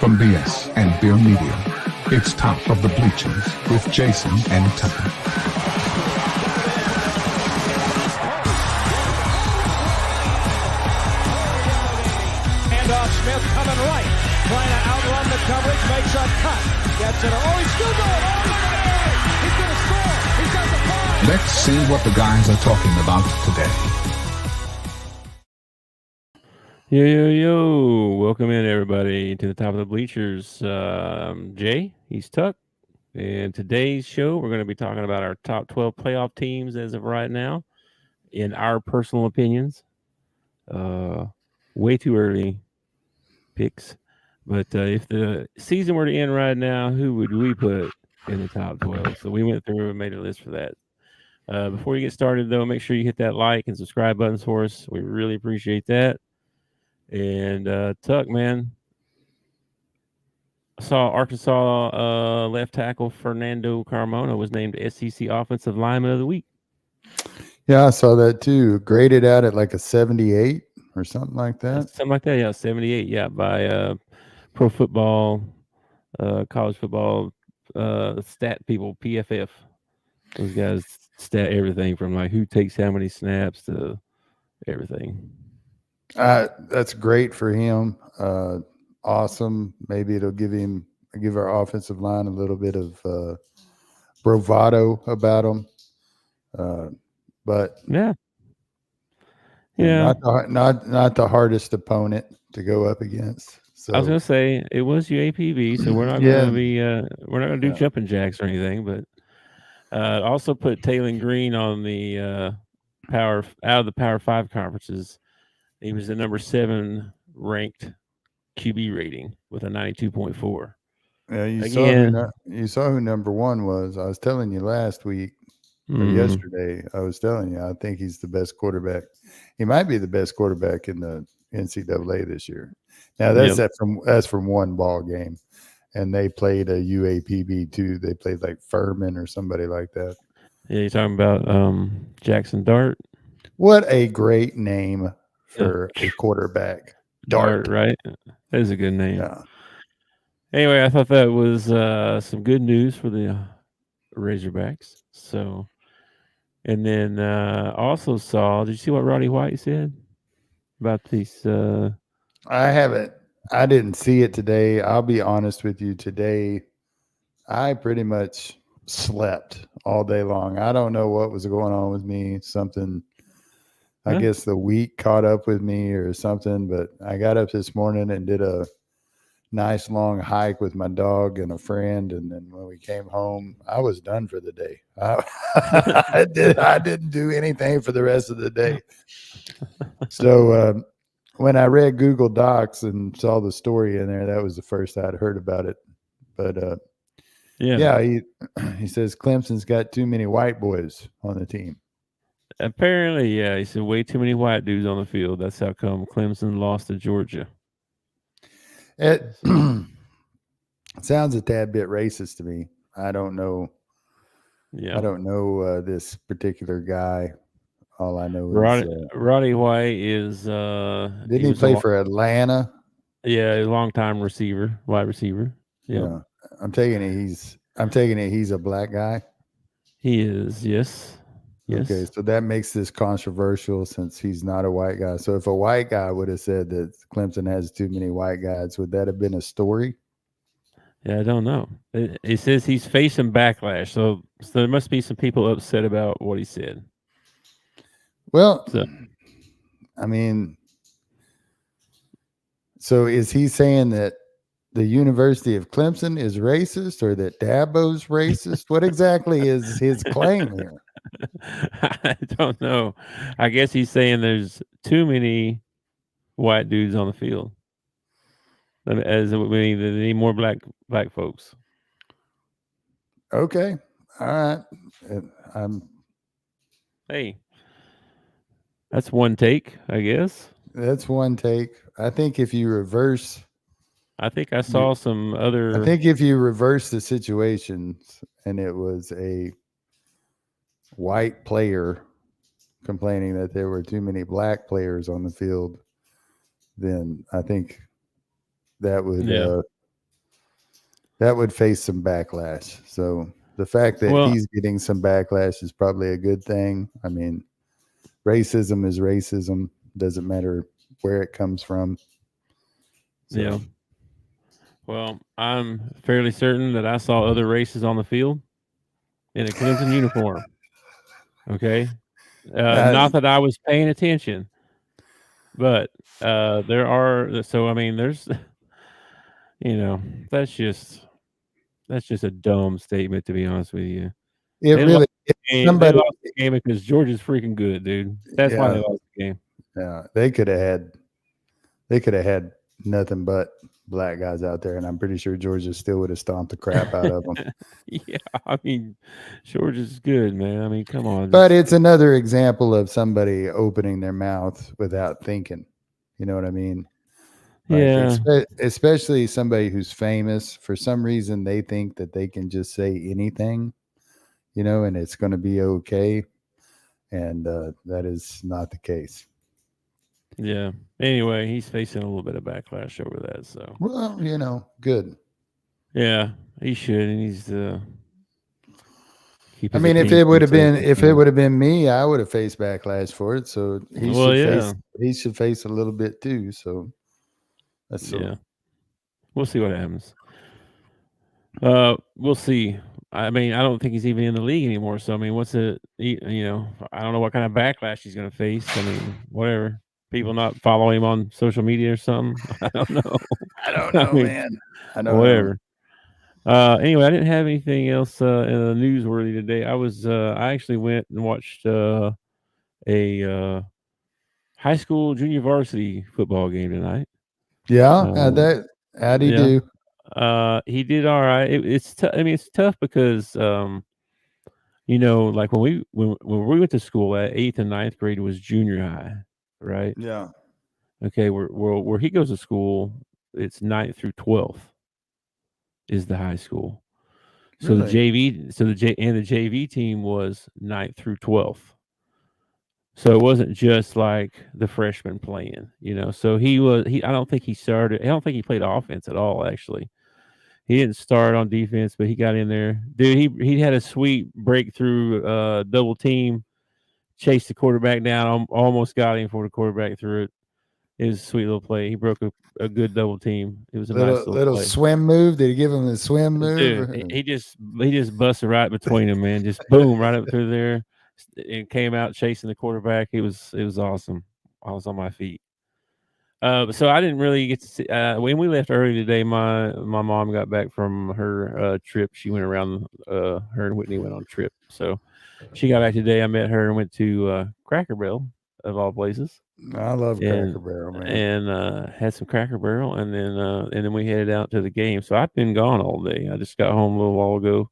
From BS and Beer Media, it's Top of the Bleachers with Jason and Tucker. Handoff, Smith coming right, trying to outrun the coverage, makes a cut, gets it. Oh, he's still going all the way. He's going to score. He's got the ball. Let's see what the guys are talking about today. Yo. Welcome in, everybody, to the Top of the Bleachers. Jay, he's Tuck. And today's show, we're going to be talking about our top 12 playoff teams as of right now, in our personal opinions. Way too early picks. But if the season were to end right now, who would we put in the top 12? So we went through and made a list for that. Before you get started, though, make sure you hit that like and subscribe buttons for us. We really appreciate that. And Tuck, man, I saw Arkansas left tackle Fernando Carmona was named SEC Offensive Lineman of the Week. Yeah, I saw that too. Graded out at like a 78 or something like that. Something like that, yeah, 78, yeah, by Pro Football, College Football stat people, PFF. Those guys stat everything from like who takes how many snaps to everything. That's great for him. Awesome. Maybe it'll give our offensive line a little bit of bravado about him. But yeah, not the hardest opponent to go up against. So I was gonna say it was UAPB, so we're not gonna be we're not gonna do jumping jacks or anything. But also put Taylon Green on the Power 5 conferences. He was the number 7 ranked QB rating with a 92.4. Yeah, you saw who number 1 was. I was telling you last week or yesterday. I was telling you I think he's the best quarterback. He might be the best quarterback in the NCAA this year. Now that's from one ball game, and they played a UAPB too. They played like Furman or somebody like that. Yeah, you're talking about Jackson Dart. What a great name for a quarterback. Dart, right? That is a good name. Yeah. Anyway, I thought that was some good news for the Razorbacks. So, and then also saw, did you see what Roddy White said about these? I didn't see it today. I'll be honest with you. Today, I pretty much slept all day long. I don't know what was going on with me. Something. I guess the week caught up with me or something, but I got up this morning and did a nice long hike with my dog and a friend. And then when we came home, I was done for the day. I didn't do anything for the rest of the day. So when I read Google Docs and saw the story in there, that was the first I'd heard about it. But he says Clemson's got too many white boys on the team. Apparently, yeah. He said way too many white dudes on the field. That's how come Clemson lost to Georgia. It sounds a tad bit racist to me. I don't know. Yeah, I don't know this particular guy. All I know is Roddy White is. Didn't he play for Atlanta? Yeah, a long-time wide receiver. Yeah, I'm taking it. He's a black guy. He is. Yes. Okay, so that makes this controversial since he's not a white guy. So if a white guy would have said that Clemson has too many white guys, would that have been a story? Yeah, I don't know. It says he's facing backlash, so there must be some people upset about what he said. Well, I mean, so is he saying that the University of Clemson is racist or that Dabo's racist? What exactly is his claim here? I don't know. I guess he's saying there's too many white dudes on the field. As we need more black folks. Okay. All right. Hey, that's one take, I guess. That's one take. I think if you reverse. I think I saw some other. I think if you reverse the situations and it was a white player complaining that there were too many black players on the field, then I think that would that would face some backlash. So the fact that he's getting some backlash is probably a good thing. I mean, racism is racism. Doesn't matter where it comes from. So. Yeah. Well, I'm fairly certain that I saw other races on the field in a Clemson uniform. Okay. Not that I was paying attention, but there are. So, I mean, there's, that's just a dumb statement, to be honest with you. They lost the game because Georgia's freaking good, dude. That's why they lost the game. Yeah, they could have had nothing but black guys out there, and I'm pretty sure Georgia still would have stomped the crap out of them. Yeah, I mean, Georgia's good, man. I mean, come on. But it's another example of somebody opening their mouth without thinking. You know what I mean? Yeah. Especially somebody who's famous. For some reason, they think that they can just say anything, and it's going to be okay. And that is not the case. Yeah. Anyway, he's facing a little bit of backlash over that. So, well, good. Yeah, he should. And he's I mean, if it would have been me, I would have faced backlash for it. So he should face a little bit too. So we'll see what happens. We'll see. I mean, I don't think he's even in the league anymore. So I mean, I don't know what kind of backlash he's going to face. I mean, whatever. People not following him on social media or something. I don't know. I don't know, man. I don't whatever. Know. Anyway, I didn't have anything else newsworthy today. I actually went and watched a high school junior varsity football game tonight. Yeah, how'd he do? He did all right. It's tough because like when we went to school at 8th and 9th grade was junior high, right? Yeah. Okay, where he goes to school, it's 9th through 12th is the high school. So really? the JV team was 9th through 12th. So it wasn't just like the freshman playing, So I don't think he started. I don't think he played offense at all. Actually, he didn't start on defense, but he got in there. Dude, he had a sweet breakthrough double team, chased the quarterback down, almost got him before the quarterback threw it. It was a sweet little play. He broke a good double team. It was a nice little play. Swim move. Did he give him the swim move? Dude, he just busted right between them, man. Just boom, right up through there, and came out chasing the quarterback. It was awesome. I was on my feet. So I didn't really get to see. When we left early today, my mom got back from her trip. She went around. Her and Whitney went on a trip. So she got back today. I met her and went to Cracker Barrel, of all places. I love Cracker Barrel, man. And had some Cracker Barrel, and then we headed out to the game. So I've been gone all day. I just got home a little while ago,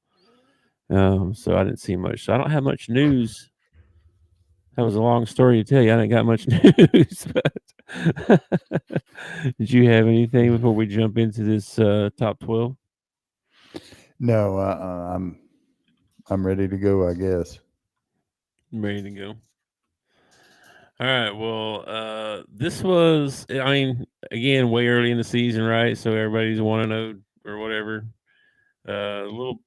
so I didn't see much. So I don't have much news. That was a long story to tell you. I didn't got much news. But did you have anything before we jump into this top 12? No, I'm ready to go, I guess. I'm ready to go. All right. Well, this was, I mean, again, way early in the season, right? So everybody's 1-0 or whatever. A little,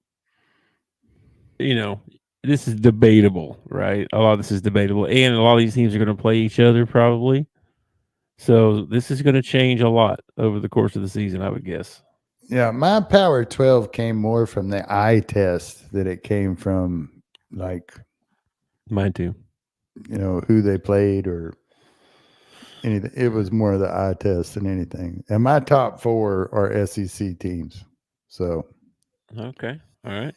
this is debatable, right? A lot of this is debatable. And a lot of these teams are going to play each other probably. So this is going to change a lot over the course of the season, I would guess. Yeah. My Power 12 came more from the eye test than it came from like. Mine too. Who they played or anything. It was more of the eye test than anything. And my top 4 are SEC teams. So. Okay. All right.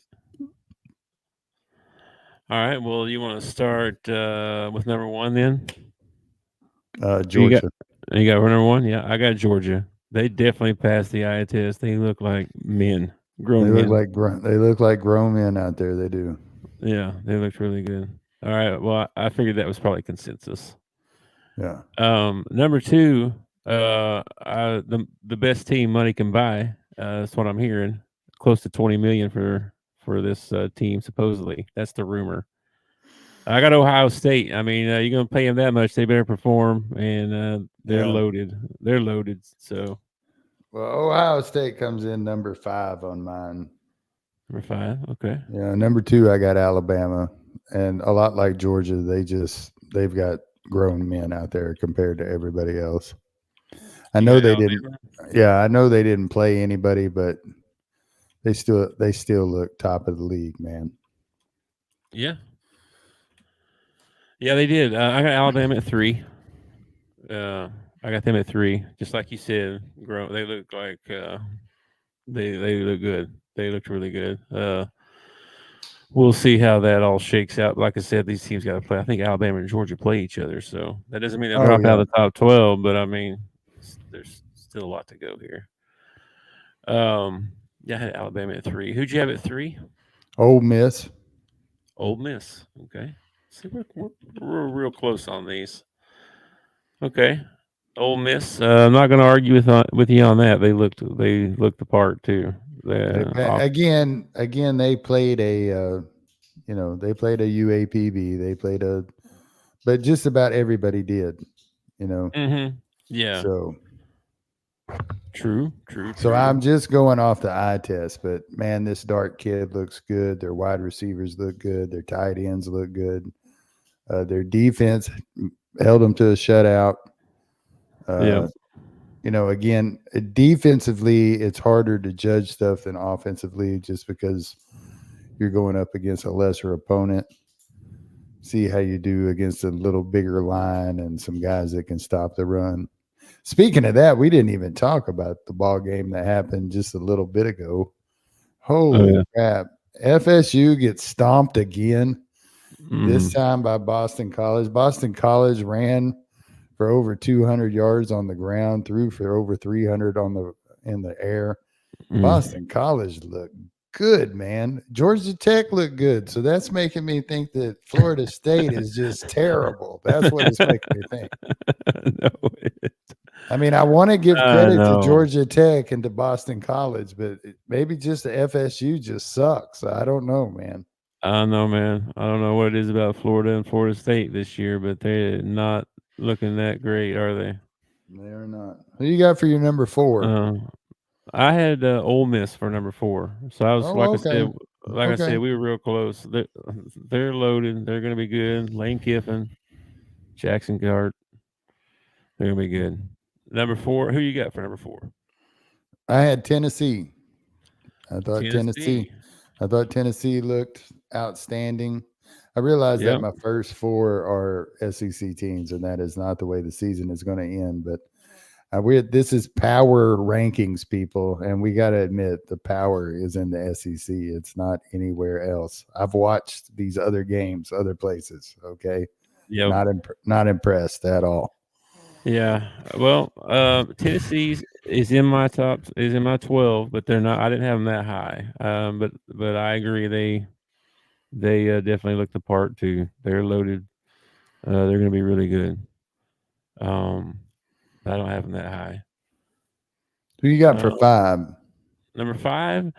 Well, you want to start with number 1 then? Georgia. You got number 1? Yeah, I got Georgia. They definitely passed the eye test. They look like men, grown men. They look like grown men out there. They do. Yeah, they looked really good. All right. Well, I figured that was probably consensus. Yeah. Number 2, the best team money can buy. That's what I'm hearing. Close to $20 million for this team, supposedly. That's the rumor. I got Ohio State. I mean, you're going to pay them that much, they better perform, and they're loaded. They're loaded. So, Well, Ohio State comes in number 5 on mine. Number 5. Okay. Yeah, number 2, I got Alabama, and a lot like Georgia, they've got grown men out there compared to everybody else. I know they didn't. Yeah, I know they didn't play anybody, but they still look top of the league, man. Yeah. Yeah, they did. I got Alabama at 3. I got them at 3, just like you said. They look like they look good. They looked really good. We'll see how that all shakes out. Like I said, these teams got to play. I think Alabama and Georgia play each other, so that doesn't mean they'll drop out of the top 12. But I mean, there's still a lot to go here. Yeah, I had Alabama at 3. Who'd you have at 3? Ole Miss. Ole Miss. Okay. See, we're real close on these. Okay. Ole Miss. I'm not going to argue with you on that. They looked the part too. Again, they played a they played a UAPB. But just about everybody did. Mm-hmm. Yeah. So true. So I'm just going off the eye test, but man, this Dart kid looks good. Their wide receivers look good. Their tight ends look good. Their defense held them to a shutout. Again, defensively, it's harder to judge stuff than offensively just because you're going up against a lesser opponent. See how you do against a little bigger line and some guys that can stop the run. Speaking of that, we didn't even talk about the ball game that happened just a little bit ago. Holy crap. FSU gets stomped again, this time by Boston College. Boston College ran for over 200 yards on the ground, threw for over 300 in the air. Boston College looked good, man. Georgia Tech looked good. So that's making me think that Florida State is just terrible. That's what it's making me think. No, I mean, I want to give credit to Georgia Tech and to Boston College, but maybe just the FSU just sucks. I don't know, man. I don't know, man. I don't know what it is about Florida and Florida State this year, but they're not looking that great, are they? They are not. Who you got for your number 4? I had Ole Miss for number 4. So I was I said, we were real close. They're loaded. They're going to be good. Lane Kiffin, Jackson Gart. They're going to be good. Number 4. Who you got for number 4? I had Tennessee. I thought Tennessee looked outstanding. I realized that my first 4 are SEC teams, and that is not the way the season is going to end. But this is power rankings, people, and we got to admit the power is in the SEC. It's not anywhere else. I've watched these other games, other places. Okay, not impressed at all. Yeah, well, Tennessee is in my 12, but they're not. I didn't have them that high. But I agree they definitely look the part too. They're loaded. They're going to be really good. I don't have them that high. Who you got for 5? Number 5,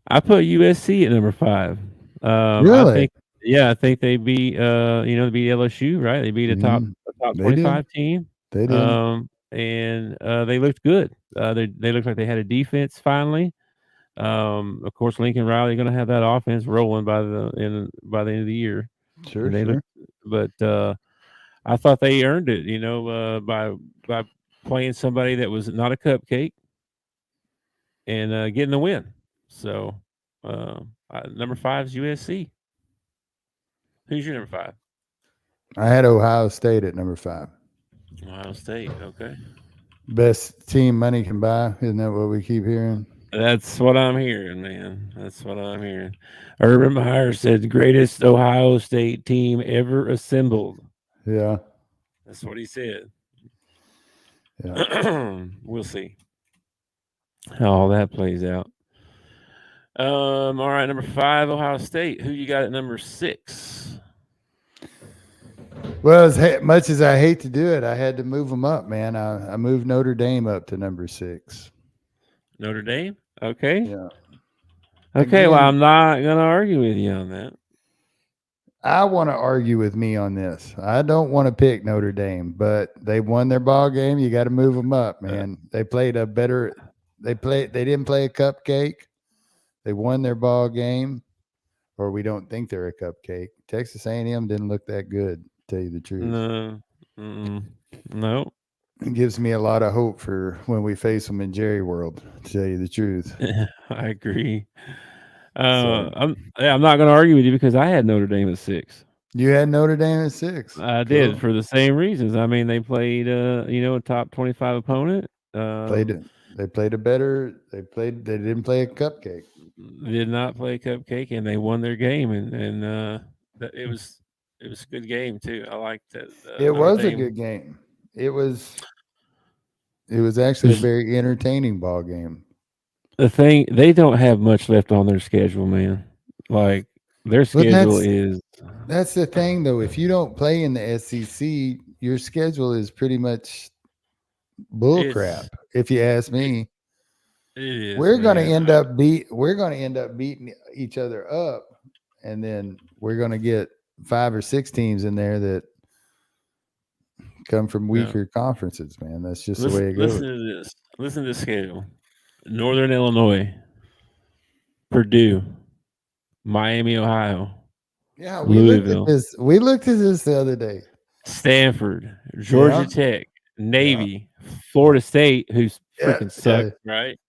I put USC at number 5. Really? I think they beat they beat LSU, right? They beat a top 25 team. They did. And they looked good. They looked like they had a defense finally. Of course, Lincoln Riley going to have that offense rolling by the end of the year. Sure. But I thought they earned it, by playing somebody that was not a cupcake and getting the win. So number 5 is USC. Who's your number 5? I had Ohio State at number 5. Ohio State, okay. Best team money can buy. Isn't that what we keep hearing? That's what I'm hearing, man. That's what I'm hearing. Urban Meyer said, greatest Ohio State team ever assembled. Yeah. That's what he said. Yeah. We'll see how all that plays out. All right, number 5, Ohio State. Who you got at number 6? Well, as much as I hate to do it, I had to move them up, man. I moved Notre Dame up to number 6. Notre Dame? Okay. Yeah. Okay, well, I'm not going to argue with you on that. I want to argue with me on this. I don't want to pick Notre Dame, but they won their ball game. You got to move them up, man. They played a better. They didn't play a cupcake. They won their ball game, or we don't think they're a cupcake. Texas A&M didn't look that good, to tell you the truth. No, no. It gives me a lot of hope for when we face them in Jerry World, to tell you the truth. I agree. I'm not going to argue with you because I had Notre Dame at 6. You had Notre Dame at 6. I did for the same reasons. I mean, they played, a top 25 opponent. They played a better. They didn't play a cupcake. Did not play a cupcake, and they won their game, and it was a good game too. I liked that. It was a good game. It was actually a very entertaining ball game. The thing, they don't have much left on their schedule, man. Like their schedule is. That's the thing, though. If you don't play in the SEC, your schedule is pretty much bullcrap. If you ask me, it is. We're going to end up beating each other up, and then we're going to get 5 or 6 teams in there that come from weaker conferences, man. That's just the way it goes. Listen to this. Listen to the schedule. Northern Illinois, Purdue, Miami, Ohio. Yeah, Louisville. We looked at this the other day. Stanford, Georgia Tech, Navy, Florida State, who's freaking sucked, right?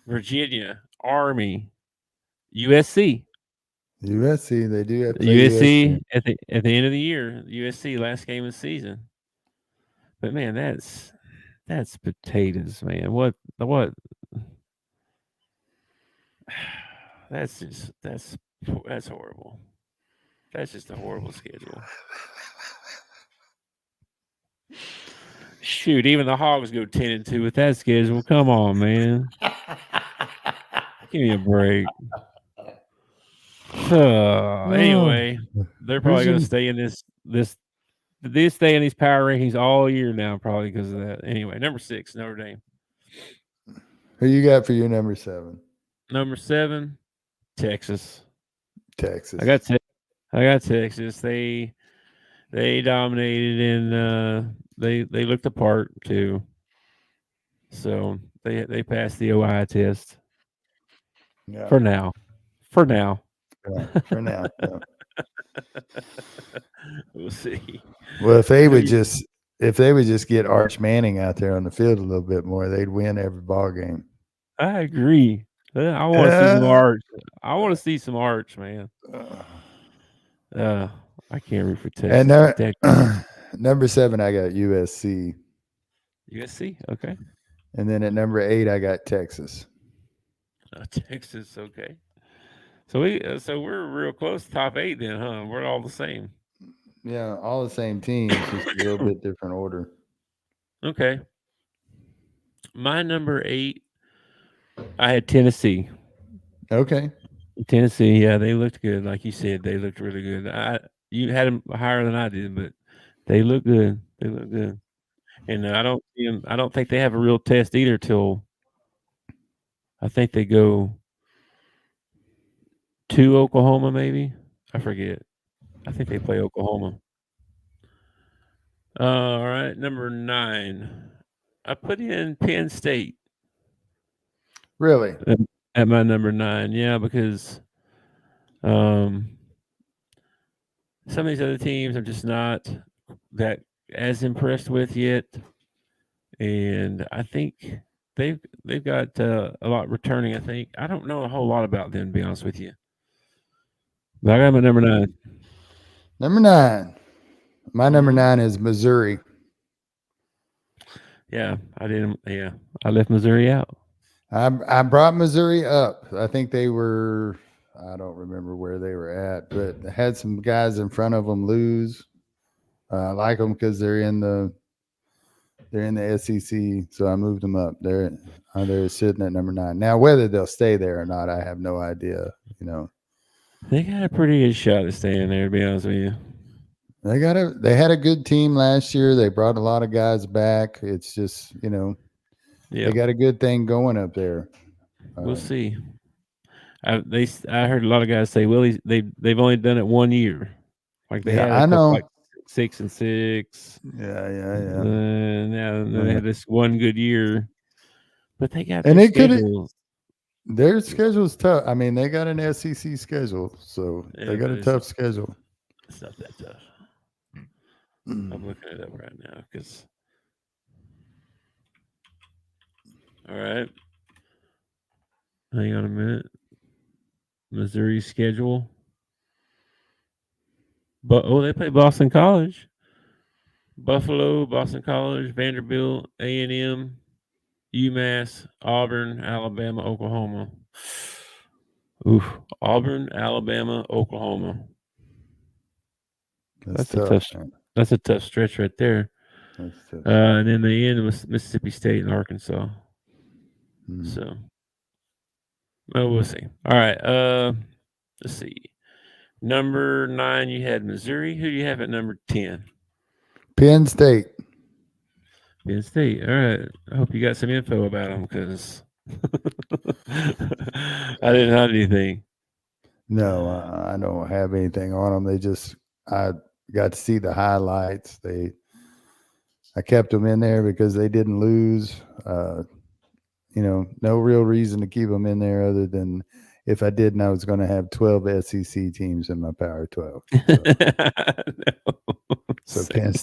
Virginia, Army, USC. They do have to play USC at the end of the year. USC last game of the season. But man, that's potatoes, man. What? That's horrible. That's just a horrible schedule. Shoot, even the Hogs go 10-2 with that schedule. Come on, man. Give me a break. Anyway, they're probably going to stay in they stay in these power rankings all year now, probably because of that. Anyway, number 6, Notre Dame. Who you got for your number 7? Number 7, Texas. Texas. I got Texas. They dominated and they looked the part too. So they passed the OI test. Yeah. For now. Yeah, for now. Yeah. We'll see. Well, if they would just get Arch Manning out there on the field a little bit more, they'd win every ball game. I agree. I want to see some Arch. I want to see some Arch, man. I can't root for Texas. And number 7, I got USC. USC, okay. And then at number 8, I got Texas. Texas, okay. So we're real close to top 8 then, huh? We're all the same. Yeah, all the same teams, just a little bit different order. Okay. My number 8, I had Tennessee. Okay. Tennessee, yeah, they looked good. Like you said, they looked really good. You had them higher than I did, but they look good. They look good. And I don't think they have a real test either till I think they go to Oklahoma, maybe. I forget. I think they play Oklahoma. All right, number 9. I put in Penn State. Really? At my number 9, yeah, because some of these other teams I'm just not that as impressed with yet, and I think they've got a lot returning. I think I don't know a whole lot about them, to be honest with you. But I got my number 9. Number 9. My number 9 is Missouri. Yeah, I didn't. Yeah, I left Missouri out. I brought Missouri up. I think they were. I don't remember where they were at, but had some guys in front of them lose. I like them because they're in the SEC, so I moved them up. They're sitting at number 9 now. Whether they'll stay there or not, I have no idea. They got a pretty good shot at staying there, to be honest with you. They had a good team last year. They brought a lot of guys back. It's just they got a good thing going up there. We'll see. I heard a lot of guys say, "Well, they've only done it 1 year." Like they Yeah, had a I couple know. like 6-6. Yeah. And they had this one good year, but they got And their it could schedules. their schedule's tough. I mean, they got an SEC schedule, so they Yeah, got but a tough schedule. it's not that tough. I'm looking it up right now because. All right, hang on a minute. Missouri schedule. But they play Boston College, Buffalo, Boston College, Vanderbilt, A&M, UMass, Auburn, Alabama, Oklahoma. Oof, Auburn, Alabama, Oklahoma. That's A tough, tough. man. That's a tough stretch right there. That's tough. And then the end was Mississippi State and Arkansas. So, well, we'll see. All right. Let's see. Number 9, you had Missouri. Who do you have at number 10? Penn State. Penn State. All right. I hope you got some info about them because I didn't have anything. No, I don't have anything on them. I got to see the highlights. I kept them in there because they didn't lose. No real reason to keep them in there other than if I didn't, I was going to have 12 SEC teams in my Power 12. So Penn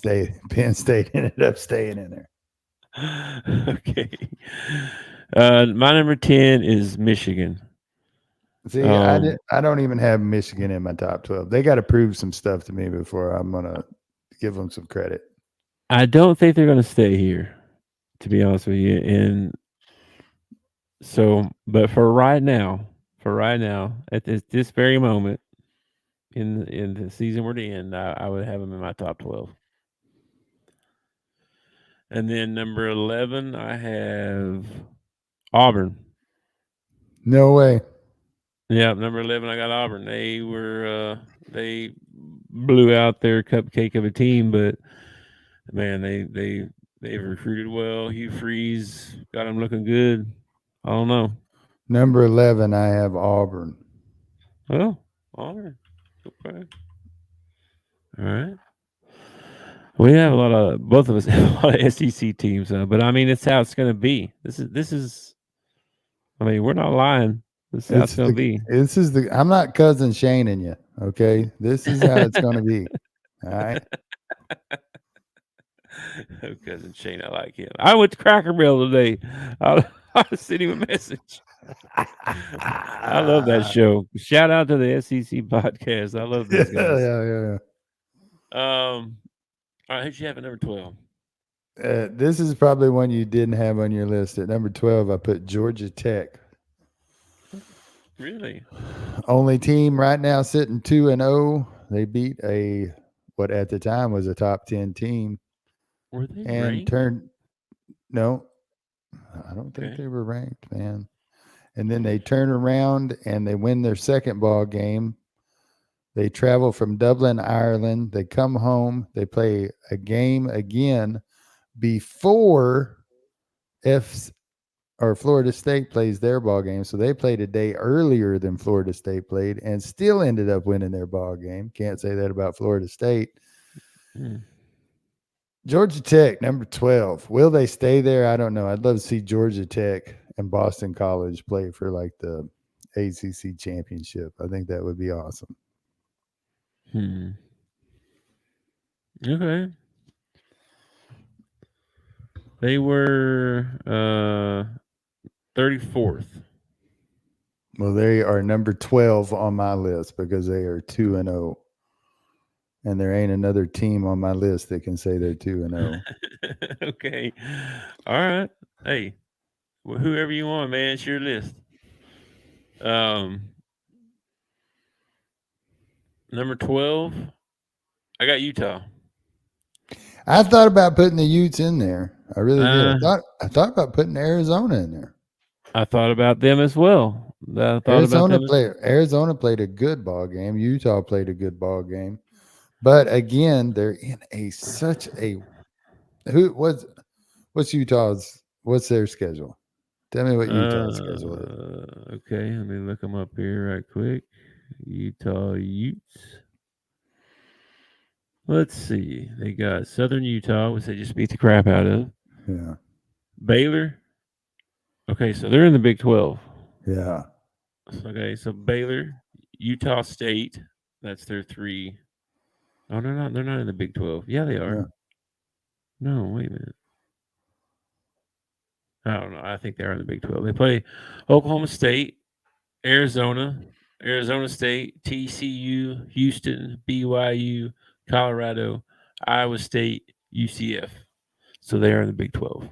State ended up staying in there. Okay. My number 10 is Michigan. See, I don't even have Michigan in my top 12. They got to prove some stuff to me before I'm going to give them some credit. I don't think they're going to stay here, to be honest with you. And so, but for right now, at this very moment in the season we're in, I would have them in my top 12. And then number 11, I have Auburn. No way. Yeah, number 11, I got Auburn. They blew out their cupcake of a team, but man, they've recruited well. Hugh Freeze got them looking good. I don't know. Number 11, I have Auburn. Oh, Auburn. Okay. All right. We have both of us have a lot of SEC teams, but I mean, it's how it's going to be. This is. I mean, we're not lying. This is how it's going to be. I'm not cousin Shane in you. Okay. This is how it's going to be. All right. Oh, cousin Shane, I like him. I went to Cracker Barrel today. I sent him a message. I love that show. Shout out to the SEC podcast. I love those guys. Yeah. All right, who'd you have at number 12? This is probably one you didn't have on your list. At number 12, I put Georgia Tech. Really? Only team right now sitting 2-0. They beat what at the time was a top 10 team. Were they ranked? No, I don't think they were ranked, man. And then they turn around and they win their second ball game. They travel from Dublin, Ireland. They come home. They play a game again before Florida State plays their ball game. So they played a day earlier than Florida State played and still ended up winning their ball game. Can't say that about Florida State. Georgia Tech, number 12. Will they stay there? I don't know. I'd love to see Georgia Tech and Boston College play for like the ACC championship. I think that would be awesome. Okay. They were 34th. Well, they are number 12 on my list because they are 2-0. And there ain't another team on my list that can say they're 2-0. Okay. All right. Hey, whoever you want, man, it's your list. Number 12, I got Utah. I thought about putting the Utes in there. I really did. I thought about putting Arizona in there. I thought about them as well. Arizona played a good ball game. Utah played a good ball game. But again, they're in what's Utah's? What's their schedule? Tell me what Utah's schedule is. Okay, let me look them up here right quick. Utah Utes. Let's see. They got Southern Utah, which they just beat the crap out of. Yeah. Baylor. Okay, so they're in the Big 12. Yeah. Okay, so Baylor, Utah State. That's their 3. Oh, they're not. They're not in the Big 12. Yeah, they are. Yeah. No, wait a minute. I don't know. I think they are in the Big 12. They play Oklahoma State, Arizona, Arizona State, TCU, Houston, BYU, Colorado, Iowa State, UCF. So they are in the Big 12.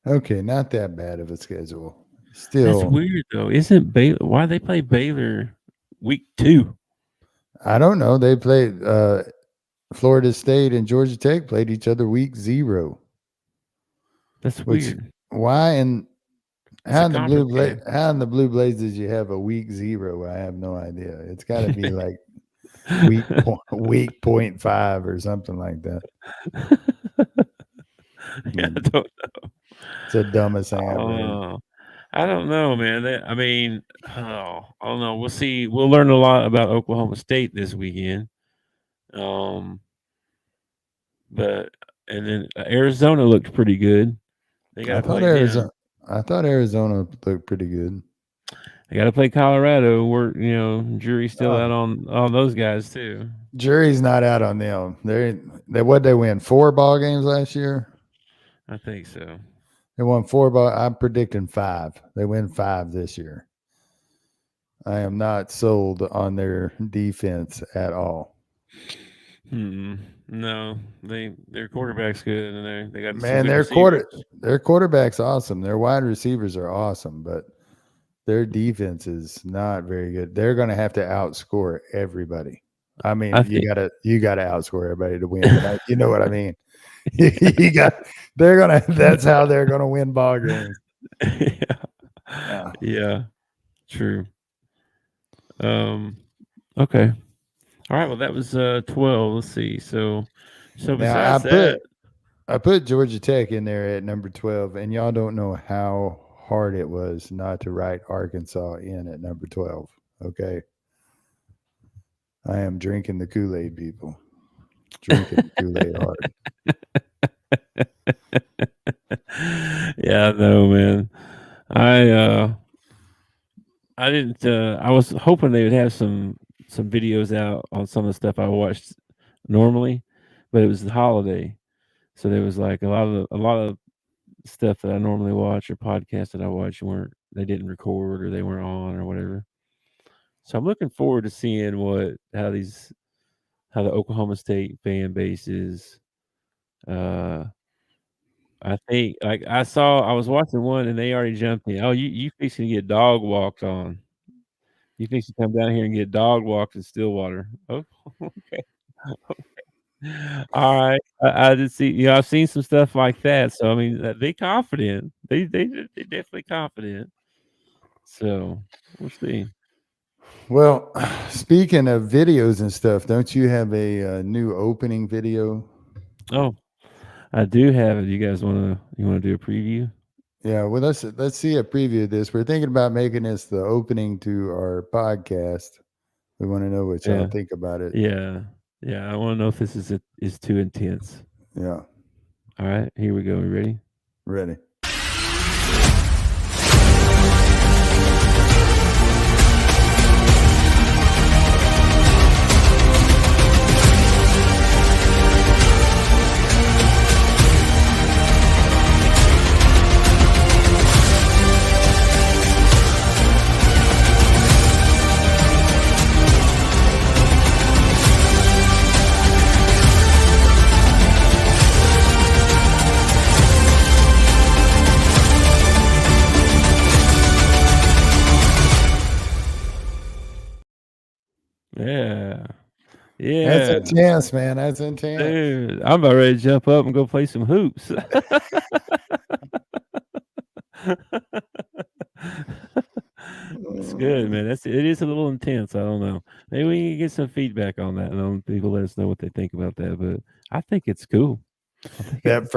Okay, not that bad of a schedule. That's Still, weird though. Isn't Baylor? Why they play Baylor week 2? I don't know. They played Florida State and Georgia Tech played each other week 0. That's Which weird. why and It's a conference game. how in the Blue Blazes you have a week 0? I have no idea. It's got to be like week 0.5 or something like that. Yeah, I don't know. It's the dumbest thing I've heard. Oh, I don't know, man. I mean, I don't know. We'll see. We'll learn a lot about Oklahoma State this weekend. But and then Arizona looked pretty good. They got to play them. I thought Arizona looked pretty good. They got to play Colorado. Jury's still out on those guys too. Jury's not out on them. They win 4 ball games last year. I think so. They won 4 ball. I'm predicting 5. They win 5 this year. I am not sold on their defense at all. No, their quarterback's good, and they got their quarterback's awesome. Their wide receivers are awesome, but their defense is not very good. They're going to have to outscore everybody. I mean, you got to outscore everybody to win. But you know what I mean? That's how they're going to win ball games. Yeah, true. Okay. All right. Well, that was 12. Let's see. So besides that, I put Georgia Tech in there at number 12, and y'all don't know how hard it was not to write Arkansas in at number 12. Okay. I am drinking the Kool-Aid, people. Drinking the Kool-Aid hard. Yeah, no, man. I didn't. I was hoping they would have some videos out on some of the stuff I watched normally, but it was the holiday, so there was like a lot of stuff that I normally watch or podcasts that I watch they didn't record or they weren't on or whatever. So I'm looking forward to seeing how the Oklahoma State fan base is. I think I was watching one and they already jumped in. Oh, you fixing to get dog walked on. You think you come down here and get dog walked in Stillwater? Oh, okay. All right. I just see. I've seen some stuff like that. So I mean, they confident. They definitely confident. So we'll see. Well, speaking of videos and stuff, don't you have a new opening video? Oh, I do have it. You guys want to do a preview? Yeah, well, let's see a preview of this. We're thinking about making this the opening to our podcast. We want to know what y'all think about it. Yeah. I want to know if this is too intense. Yeah. All right, here we go. You ready? Ready. Yeah. That's intense, man. That's intense. Dude, I'm about ready to jump up and go play some hoops. It's good, man. It is a little intense. I don't know. Maybe we can get some feedback on that, and people let us know what they think about that. But I think it's cool. That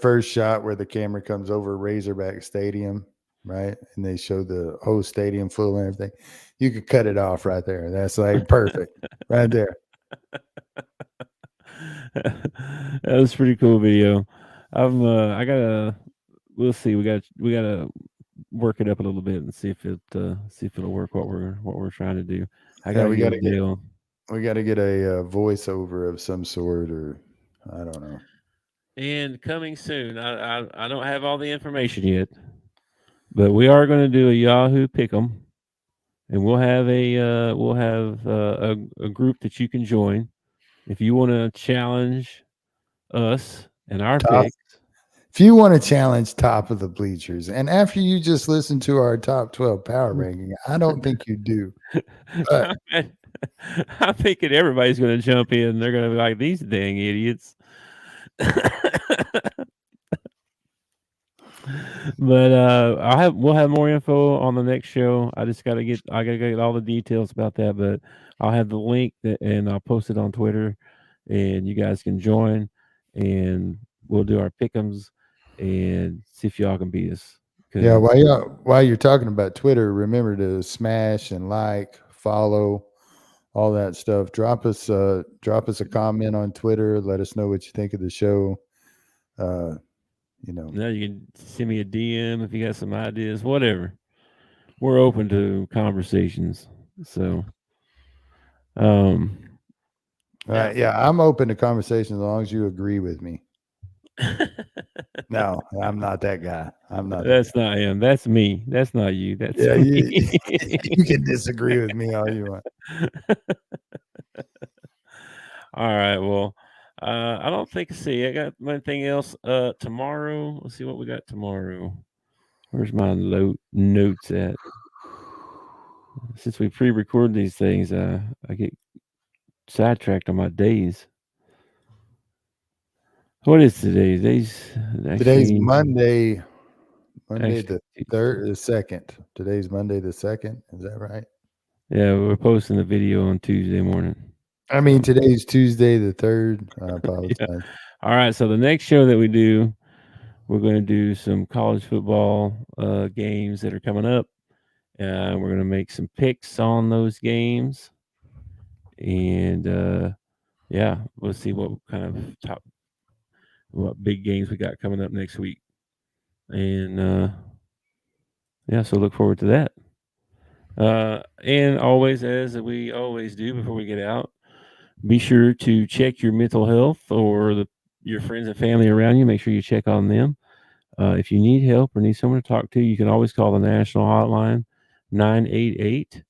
first shot where the camera comes over Razorback Stadium, right, and they show the whole stadium full and everything. You could cut it off right there. That's like perfect, right there. That was a pretty cool video. We'll see. We gotta work it up a little bit and see if it'll work what we're trying to do. I gotta get Dale. We got to get a voiceover of some sort, or I don't know. And coming soon. I don't have all the information yet, but we are going to do a Yahoo Pick'em, and we'll have a group that you can join if you want to challenge us and our picks. If you want to challenge top of the bleachers, and after you just listen to our top 12 power ranking, I don't think you do. But I'm thinking everybody's going to jump in. They're going to be like, these dang idiots. But we'll have more info on the next show. I gotta get all the details about that, but I'll have the link and I'll post it on Twitter, and you guys can join, and we'll do our pick'ems and see if y'all can beat us. Yeah, while you're talking about Twitter, remember to smash and like, follow, all that stuff. Drop us a comment on Twitter. Let us know what you think of the show. Now you can send me a DM if you got some ideas, whatever. We're open to conversations. So, yeah, I'm open to conversations as long as you agree with me. No, I'm not that guy. I'm not. That's not him. That's me. That's not you. That's me. You can disagree with me all you want. All right. Well, I don't think. See, I got anything else. Tomorrow. Let's see what we got tomorrow. Where's my notes at? Since we pre-record these things, I get sidetracked on my days. What is today? Today's Monday. The second. Today's Monday the 2nd. Is that right? Yeah, we're posting the video on Tuesday morning. I mean, today's Tuesday the 3rd. I apologize. Yeah. All right. So the next show that we do, we're going to do some college football games that are coming up. We're going to make some picks on those games, and yeah, we'll see what kind of what big games we got coming up next week. And yeah, so look forward to that. And always, as we always do before we get out, be sure to check your mental health or your friends and family around you. Make sure you check on them. If you need help or need someone to talk to, you can always call the national hotline, 988,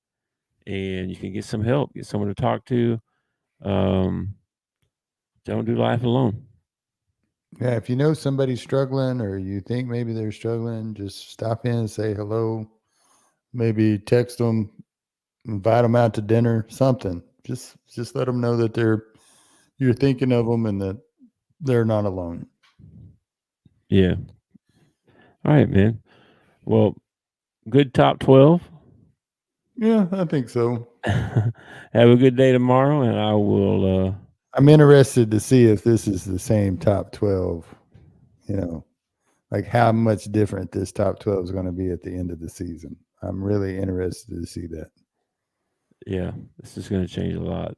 and you can get some help, get someone to talk to. Don't do life alone. Yeah, if you know somebody's struggling or you think maybe they're struggling, just stop in and say hello. Maybe text them, invite them out to dinner, something. Just let them know that you're thinking of them and that they're not alone. Yeah. All right, man. Well, good top 12. Yeah, I think so. Have a good day tomorrow, and I will. I'm interested to see if this is the same top 12, like how much different this top 12 is going to be at the end of the season. I'm really interested to see that. Yeah, this is going to change a lot.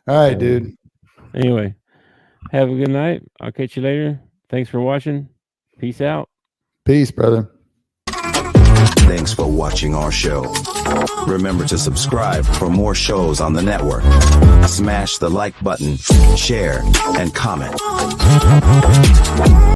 All right, dude. Anyway, have a good night. I'll catch you later. Thanks for watching. Peace out. Peace, brother. Thanks for watching our show. Remember to subscribe for more shows on the network. Smash the like button, share, and comment.